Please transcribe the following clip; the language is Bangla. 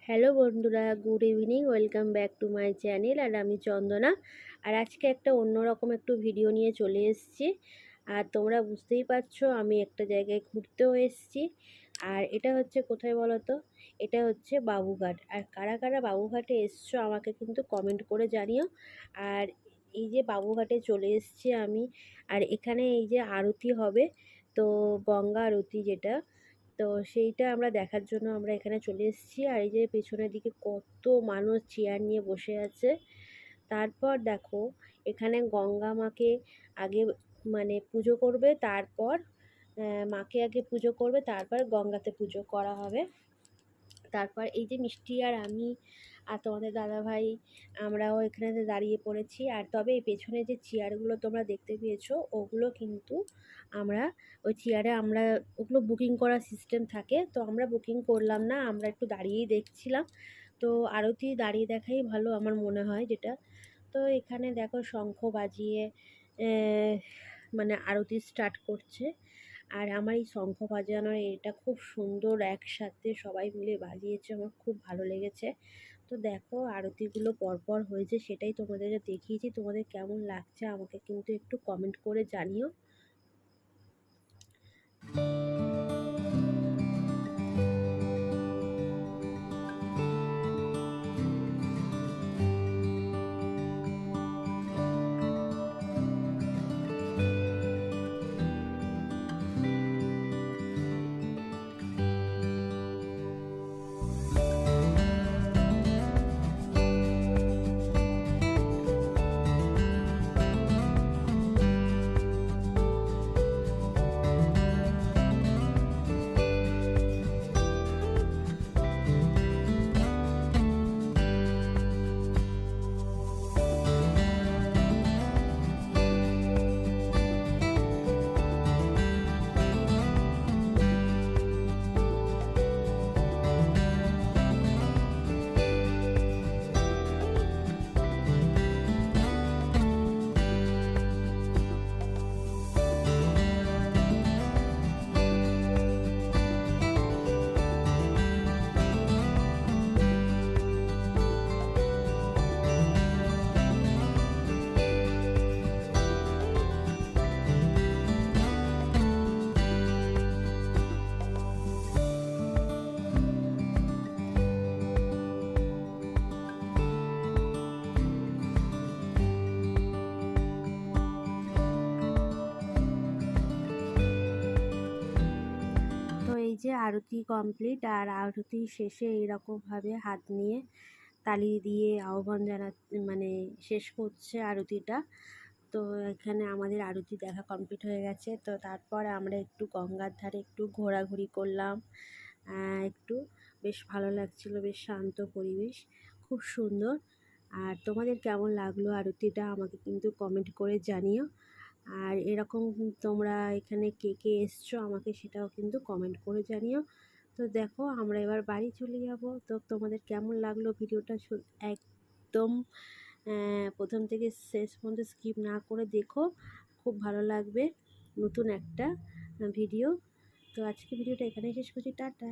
হ্যালো বন্ধুরা, good evening. Welcome back to my channel. আর আমি চন্দনা। আর আজকে একটা অন্যরকম একটু ভিডিও নিয়ে চলে এসেছি। আর তোমরা বুঝতেই পারছো আমি একটা জায়গায় ঘুরতেও এসেছি। আর এটা হচ্ছে কোথায় বলো তো? এটা হচ্ছে বাবুঘাট। আর কারা কারা বাবুঘাটে এসছো আমাকে কিন্তু কমেন্ট করে জানিও। আর এই যে বাবুঘাটে চলে এসেছি আমি, আর এখানে এই যে আরতি হবে, তো গঙ্গা আরতি যেটা, তো সেইটা আমরা দেখার জন্য আমরা এখানে চলে এসেছি। আর এই যে পেছনের দিকে কত মানুষ চেয়ার নিয়ে বসে আছে। তারপর দেখো, এখানে গঙ্গা মাকে আগে মানে পুজো করবে, তারপর মাকে আগে পুজো করবে, তারপর গঙ্গাতে পুজো করা হবে। তারপর এই যে মিষ্টি আর আমি আর তোমাদের দাদাভাই, আমরাও এখানে দাঁড়িয়ে পড়েছি। আর তবে এই পেছনে যে চেয়ারগুলো তোমরা দেখতে পেয়েছো, ওগুলো কিন্তু আমরা ওই চেয়ারে আমরা ওগুলো বুকিং করার সিস্টেম থাকে, তো আমরা বুকিং করলাম না, আমরা একটু দাঁড়িয়েই দেখছিলাম। তো আরতি দাঁড়িয়ে দেখাই ভালো আমার মনে হয় যেটা। তো এখানে দেখো শঙ্খ বাজিয়ে মানে আরতি স্টার্ট করছে। আর আমার এই শঙ্খ বাজানোর এটা খুব সুন্দর, একসাথে সবাই মিলে বাজিয়েছে, আমার খুব ভালো লেগেছে। তো দেখো আরতিগুলো পরপর হয়েছে, সেটাই তোমাদের দেখিয়েছি। তোমাদের কেমন লাগছে আমাকে কিন্তু একটু কমেন্ট করে জানিও। তো এই যে আরতি কমপ্লিট, আর আরতি শেষে এইরকমভাবে হাত নিয়ে তালি দিয়ে আহ্বান মানে শেষ করছে আরতিটা। তো এখানে আমাদের আরতি দেখা কমপ্লিট হয়ে গেছে। তো তারপর আমরা একটু গঙ্গার ধারে একটু ঘোরাঘুরি করলাম। একটু বেশ ভালো লাগছিল, বেশ শান্ত পরিবেশ, খুব সুন্দর। আর তোমাদের কেমন লাগলো আরতিটা আমাকে কিন্তু কমেন্ট করে জানিও। আর এরকম তোমরা এখানে কে কে এসছো আমাকে সেটাও কিন্তু কমেন্ট করে জানিও। তো দেখো আমরা এবার বাড়ি চলে যাব। তো তোমাদের কেমন লাগলো ভিডিওটা একদম প্রথম থেকে শেষ পর্যন্ত স্কিপ না করে দেখো, খুব ভালো লাগবে। নতুন একটা ভিডিও। তো আজকে ভিডিওটা এখানেই শেষ করছি। টাটা।